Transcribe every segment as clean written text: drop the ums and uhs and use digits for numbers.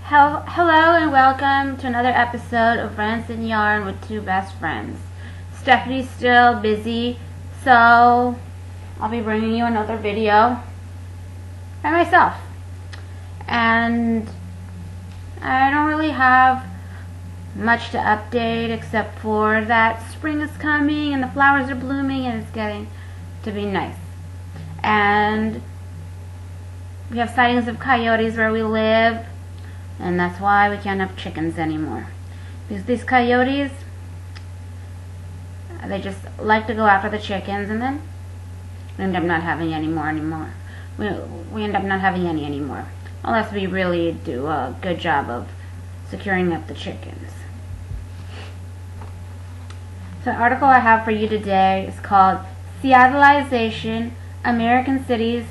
Hello and welcome to another episode of Rants and Yarn with two best friends. Stefanie's still busy, so I'll be bringing you another video by myself. And I don't really have much to update except for that spring is coming and the flowers are blooming and it's getting to be nice. And we have sightings of coyotes where we live, and that's why we can't have chickens anymore. Because these coyotes, they just like to go after the chickens, and then we end up not having any more anymore. We end up not having any anymore. Unless we really do a good job of securing up the chickens. So the article I have for you today is called Seattle-ization, American cities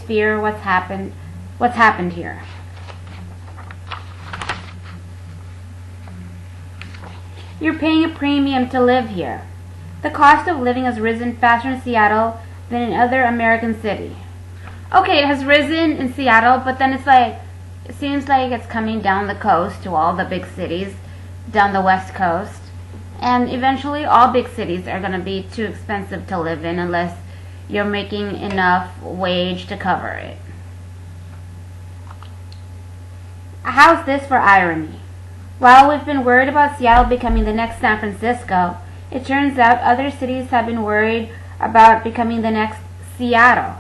fear what's happened here. You're paying a premium to live here. The cost of living has risen faster in Seattle than in other American cities. Okay, it has risen in Seattle, but then it seems like it's coming down the coast to all the big cities down the west coast. And eventually all big cities are going to be too expensive to live in unless you're making enough wage to cover it. How's this for irony? While we've been worried about Seattle becoming the next San Francisco, it turns out other cities have been worried about becoming the next Seattle.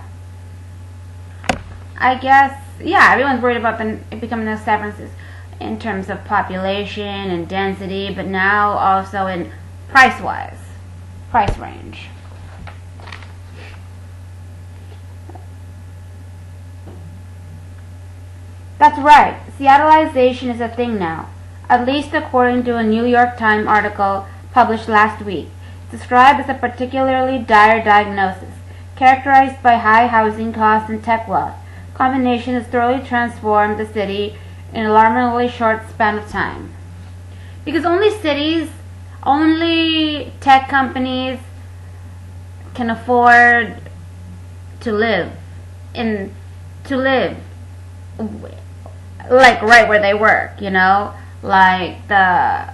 I guess, yeah, everyone's worried about it becoming the next San Francisco in terms of population and density, but now also in price range. That's right, Seattle-ization is a thing now, at least according to a New York Times article published last week. It's described as a particularly dire diagnosis, characterized by high housing costs and tech wealth. Combination has thoroughly transformed the city in an alarmingly short span of time. Because only tech companies can afford to live like right where they work, like the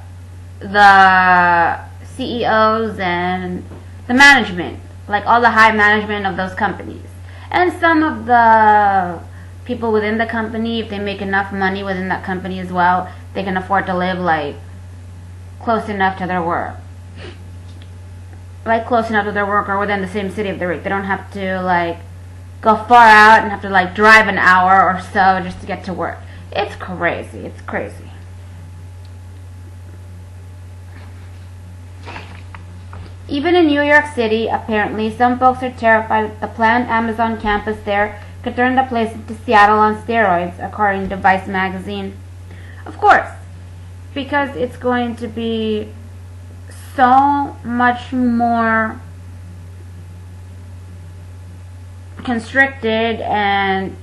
CEOs and the management, like all the high management of those companies. And some of the people within the company, if they make enough money within that company as well, they can afford to live like close enough to their work. Like close enough to their work or within the same city if they don't have to like go far out and have to like drive an hour or so just to get to work. It's crazy. It's crazy. Even in New York City, apparently, some folks are terrified that the planned Amazon campus there could turn the place into Seattle on steroids, according to Vice magazine. Of course, because it's going to be so much more constricted and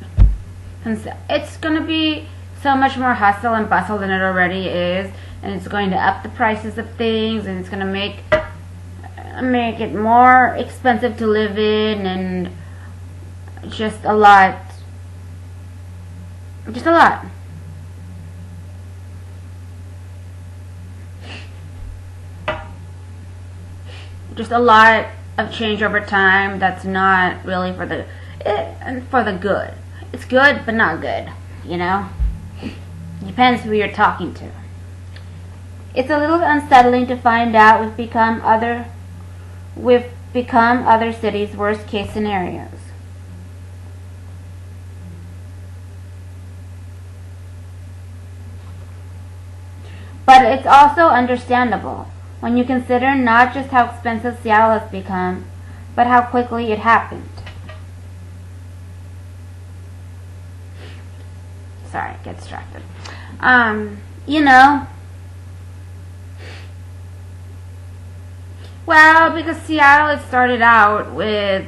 it's going to be so much more hustle and bustle than it already is, and it's going to up the prices of things, and it's going to make it more expensive to live in, and just a lot. Just a lot of change over time that's not really for the good. It's good, but not good, Depends who you're talking to. It's a little unsettling to find out we've become other cities' worst case scenarios. But it's also understandable when you consider not just how expensive Seattle has become, but how quickly it happened. Sorry, get distracted. Well, because Seattle, it started out with,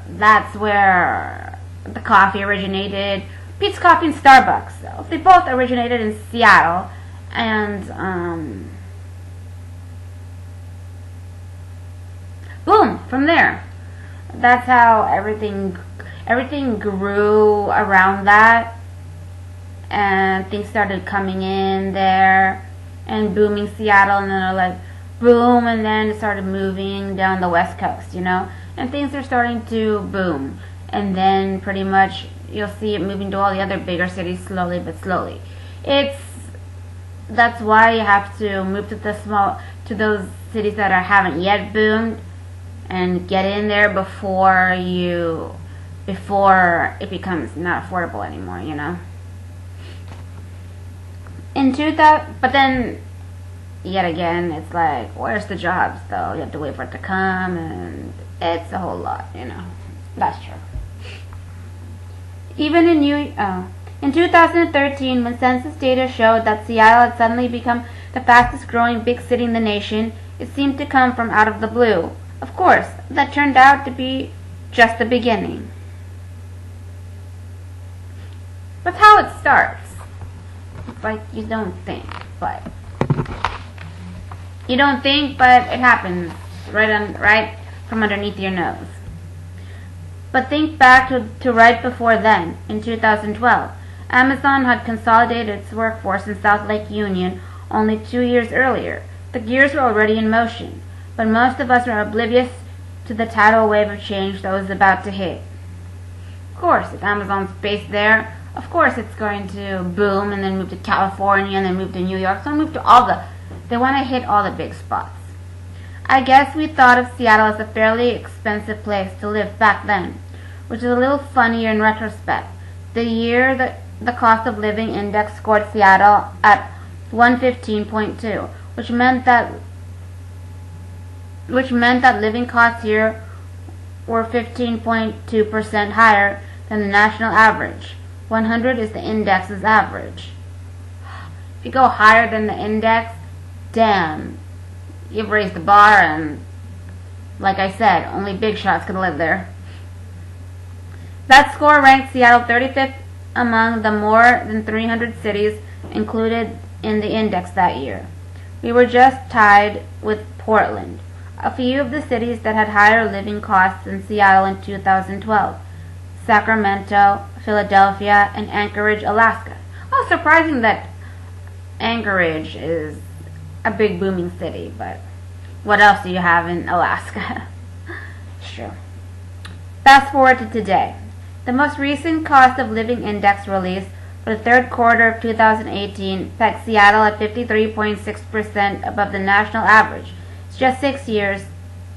that's where the coffee originated. Pete's Coffee and Starbucks, so they both originated in Seattle, and boom, from there. That's how everything everything grew around that, and things started coming in there and booming Seattle, and then they're like boom, and then it started moving down the West Coast, and things are starting to boom, and then pretty much you'll see it moving to all the other bigger cities slowly but slowly. That's why you have to move to those cities that haven't yet boomed, and get in there before it becomes not affordable anymore, In 2000, but then yet again, it's like, where's the jobs though? You have to wait for it to come, and it's a whole lot, That's true. Even in 2013, when census data showed that Seattle had suddenly become the fastest growing big city in the nation, it seemed to come from out of the blue. Of course, that turned out to be just the beginning. That's how it starts. It's like you don't think, but it happens right from underneath your nose. But think back to right before then, in 2012. Amazon had consolidated its workforce in South Lake Union only 2 years earlier. The gears were already in motion, but most of us were oblivious to the tidal wave of change that was about to hit. Of course, if Amazon's based there, of course it's going to boom and then move to California and then move to New York. So move to they want to hit all the big spots. I guess we thought of Seattle as a fairly expensive place to live back then, which is a little funnier in retrospect. The year that the cost of living index scored Seattle at 115.2, which meant that living costs here were 15.2% higher than the national average. 100 is the index's average. If you go higher than the index, damn, you've raised the bar, and like I said, only big shots can live there. That score ranked Seattle 35th among the more than 300 cities included in the index that year. We were just tied with Portland, a few of the cities that had higher living costs than Seattle in 2012: Sacramento, Philadelphia, and Anchorage, Alaska. Oh, surprising that Anchorage is a big booming city, but what else do you have in Alaska? It's true. Fast forward to today. The most recent cost of living index release for the third quarter of 2018 pegs Seattle at 53.6% above the national average. It's just 6 years.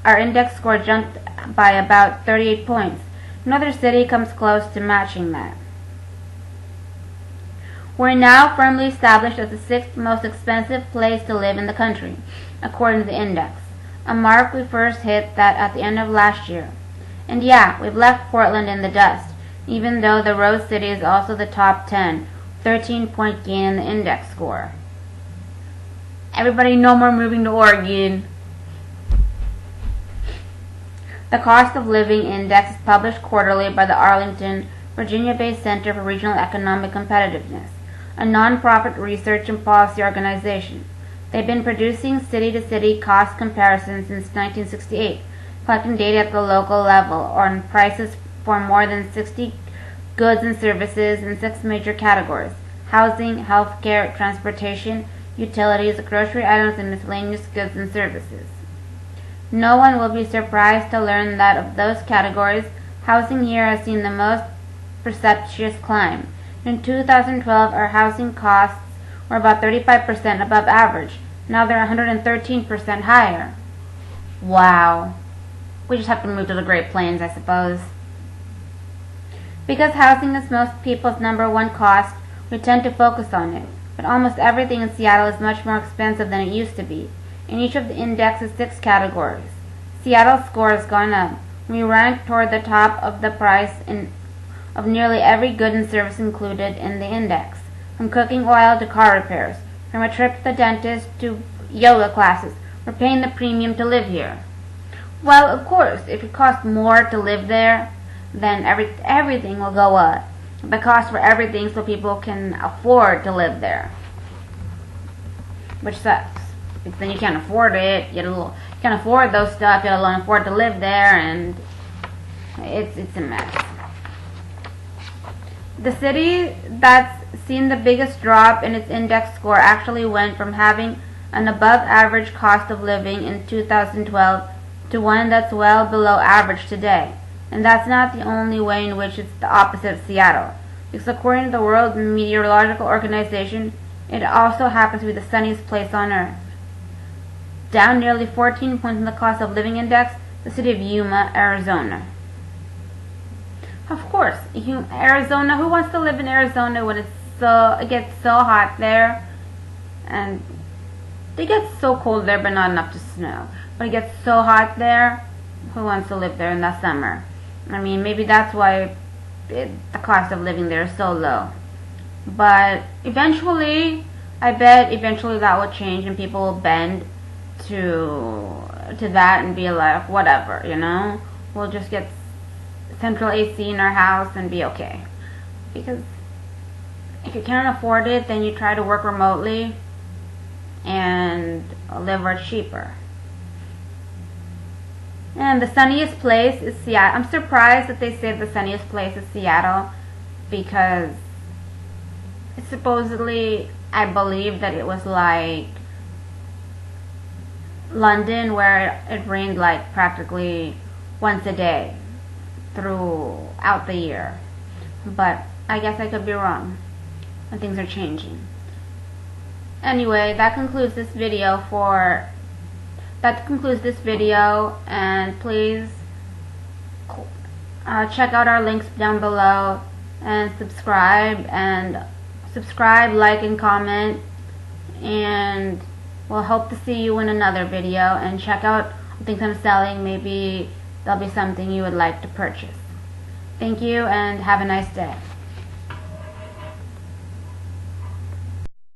Our index score jumped by about 38 points. No other city comes close to matching that. We're now firmly established as the 6th most expensive place to live in the country, according to the index, a mark we first hit that at the end of last year. And yeah, we've left Portland in the dust, even though the Rose City is also the top 10, 13-point gain in the index score. Everybody no more moving to Oregon. The cost of living index is published quarterly by the Arlington, Virginia-based Center for Regional Economic Competitiveness, a non-profit research and policy organization. They've been producing city-to-city cost comparisons since 1968, collecting data at the local level on prices for more than 60 goods and services in 6 major categories: housing, healthcare, transportation, utilities, grocery items, and miscellaneous goods and services. No one will be surprised to learn that of those categories, housing here has seen the most precipitous climb. In 2012, our housing costs were about 35% above average. Now they're 113% higher. Wow. We just have to move to the Great Plains, I suppose. Because housing is most people's #1 cost, we tend to focus on it. But almost everything in Seattle is much more expensive than it used to be. In each of the index's 6 categories, Seattle's score has gone up. We rank toward the top of the price of nearly every good and service included in the index, from cooking oil to car repairs, from a trip to the dentist to yoga classes. We're paying the premium to live here. Well, of course, if it costs more to live there, then everything will go up. The cost for everything so people can afford to live there, which sucks, because then you can't afford it. You can't afford those stuff. You don't afford to live there, and it's a mess. The city that's seen the biggest drop in its index score actually went from having an above average cost of living in 2012 to one that's well below average today. And that's not the only way in which it's the opposite of Seattle. Because according to the World Meteorological Organization, it also happens to be the sunniest place on Earth. Down nearly 14 points in the cost of living index, the city of Yuma, Arizona. Of course, Arizona. Who wants to live in Arizona when it gets so hot there, and it gets so cold there, but not enough to snow. But it gets so hot there. Who wants to live there in the summer? I mean, maybe that's why the cost of living there is so low. But eventually, I bet eventually that will change, and people will bend to that and be like, whatever, you know. We'll just get central AC in our house and be okay. Because if you can't afford it, then you try to work remotely and live where it's cheaper. And the sunniest place is Seattle. I'm surprised that they say the sunniest place is Seattle, because it's supposedly, I believe that it was like London, where it rained like practically once a day throughout the year. But I guess I could be wrong, and things are changing. Anyway, that concludes this video, and please check out our links down below, and subscribe, like, and comment, and we'll hope to see you in another video. And check out things I'm selling. Maybe there'll be something you would like to purchase. Thank you, and have a nice day.